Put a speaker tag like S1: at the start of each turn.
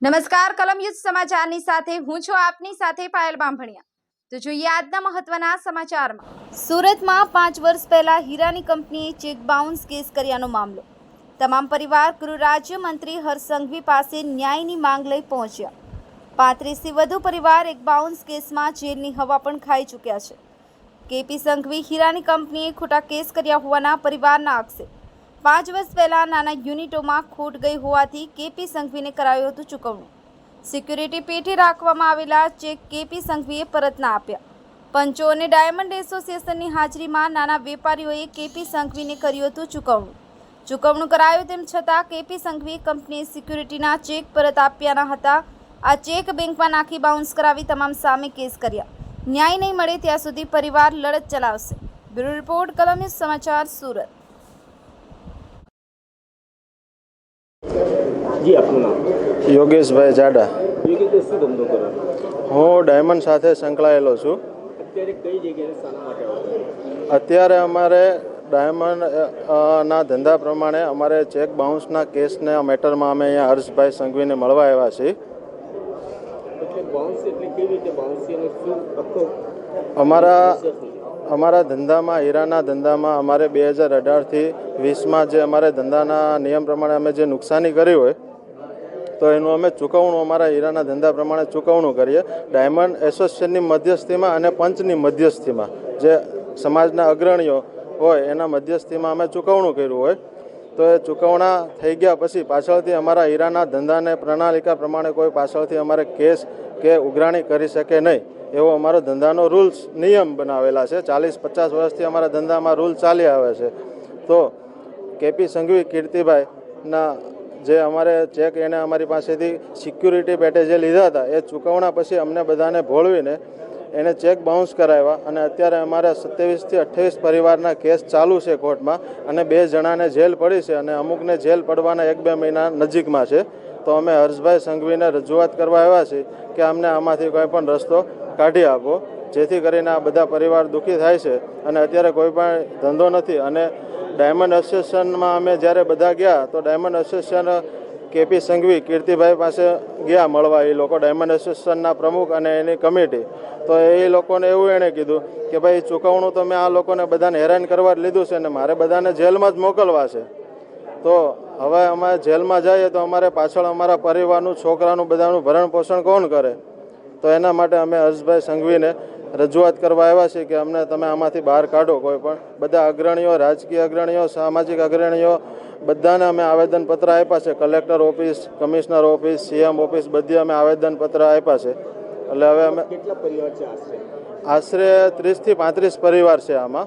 S1: નમસ્કાર, કલમ યુદ્ધ સમાચારની સાથે હું છું આપની સાથે પાયલ બામભણિયા। તો જોઈએ આજના મહત્વના સમાચારમાં। સુરતમાં 5 વર્ષ પહેલા હીરાની કંપનીએ ચેક બાઉન્સ કેસ કર્યાનો મામલો। તમામ પરિવાર ગૃહ રાજ્ય મંત્રી હર્ષ સંઘવી પાસે ન્યાયની માંગ લઈ પહોંચ્યા। 35થી વધુ પરિવાર એક બાઉન્સ કેસમાં જેલની હવા પણ ખાઈ ચૂક્યા છે। કેપી સંઘવી હીરાની કંપનીએ ખોટા કેસ કર્યા હોવાના પરિવારના આક્ષેપ। 5 વર્ષ પહેલા નાના યુનિટોમાં ખોટ ગઈ હોવાથી કેપી સંઘવીને કરાયું હતું ચૂકવણું। સિક્યુરિટી પેટે રાખવામાં આવેલા ચેક કેપી સંઘવીએ પરત ના આપ્યા। પંચો અને ડાયમંડ એસોસિએશનની હાજરીમાં નાના વેપારીઓએ કેપી સંઘવીને કર્યું હતું ચૂકવણું કરાયું તેમ છતાં કેપી સંઘવીએ કંપનીએ સિક્યુરિટીના ચેક પરત આપ્યા ન હતા। આ ચેક બેંકમાં નાખી બાઉન્સ કરાવી તમામ સામે કેસ કર્યા। ન્યાય નહીં મળે ત્યાં સુધી પરિવાર લડત ચલાવશે। બ્યુરો રિપોર્ટ, કલમ યુદ્ધ સમાચાર, સુરત।
S2: જી, આપનું નામ?
S3: યોગેશભાઈ જાડા।
S2: યોગેશભાઈ, શું ધંધો કરો?
S3: હું ડાયમંડ સાથે સંકળાયેલો છું।
S2: અત્યારે કઈ જગ્યાએ શાના માટે આવો?
S3: અત્યારે અમારે ડાયમંડ ના ધંધા પ્રમાણે અમારે ચેક બાઉન્સના કેસના મેટરમાં અમે અહીંયા હર્ષભાઈ સંઘવીને મળવા આવ્યા છીએ।
S2: એટલે બાઉન્સ એટલે કેવી રીતે બાઉન્સ છે અને શું આખો
S3: અમારા ધંધામાં, હીરાના ધંધામાં અમારે 2018થી 20માં જે અમારે ધંધાના નિયમ પ્રમાણે અમે જે નુકસાની કરી હોય તો એનું અમે ચૂકવણું અમારા હીરાના ધંધા પ્રમાણે ચૂકવણું કરીએ। ડાયમંડ એસોસિએશનની મધ્યસ્થીમાં અને પંચની મધ્યસ્થીમાં જે સમાજના અગ્રણીઓ હોય એના મધ્યસ્થીમાં અમે ચૂકવણું કર્યું હોય તો એ ચૂકવણા થઈ ગયા પછી પાછળથી અમારા હીરાના ધંધાને પ્રણાલિકા પ્રમાણે કોઈ પાછળથી અમારે કેસ કે ઉઘરાણી કરી શકે નહીં એવો અમારો ધંધાનો રૂલ્સ નિયમ બનાવેલા છે। 40-50 વર્ષથી અમારા ધંધામાં રૂલ ચાલી આવે છે। તો કેપી સંઘવી કીર્તિભાઈના જે અમારે ચેક એને અમારી પાસેથી સિક્યુરિટી પેટે જે લીધા હતા એ ચૂકવણા પછી અમને બધાને ભોળવીને એને ચેક બાઉન્સ કરાવ્યા અને અત્યારે અમારા 27થી 28 પરિવારના કેસ ચાલુ છે કોર્ટમાં અને 2 જણાને જેલ પડી છે અને અમુકને જેલ પડવાના 1-2 મહિના નજીકમાં છે। તો અમે હર્ષભાઈ સંઘવીને રજૂઆત કરવા આવ્યા છીએ કે અમને આમાંથી કોઈ પણ રસ્તો કાઢી આપો જેથી કરીને આ બધા પરિવાર દુઃખી થાય છે અને અત્યારે કોઈ પણ ધંધો નથી। અને ડાયમંડ એસોસિએશનમાં અમે જ્યારે બધા ગયા તો diamond association KP Sanghvi Kirtibhai પાસે ગયા મળવા એ લોકો, ડાયમંડ એસોસિએશનના પ્રમુખ અને એની કમિટી। તો એ લોકોને એવું એણે કીધું કે ભાઈ ચૂકવણું તો મેં આ લોકોને બધાને હેરાન કરવા લીધું છે અને મારે બધાને જેલમાં જ મોકલવા છે। તો હવે અમે જેલમાં જઈએ તો અમારે પાછળ અમારા પરિવારનું, છોકરાનું, બધાનું ભરણ પોષણ કોણ કરે? તો એના માટે અમે હર્ષભાઈ સંઘવીને રજૂઆત કરવા આવ્યા છીએ કે અમને તમે આમાંથી બહાર કાઢો। કોઈ પણ બધા અગ્રણીઓ, રાજકીય અગ્રણીઓ, સામાજિક અગ્રણીઓ બધાને અમે આવેદનપત્ર આપ્યા છે। Collector office, commissioner office, CM office બધી અમે આવેદનપત્ર આપ્યા છે। એટલે હવે અમે
S2: કેટલા પરિવાર છે આશરે?
S3: આશરે 30થી 35 પરિવાર છે આમાં।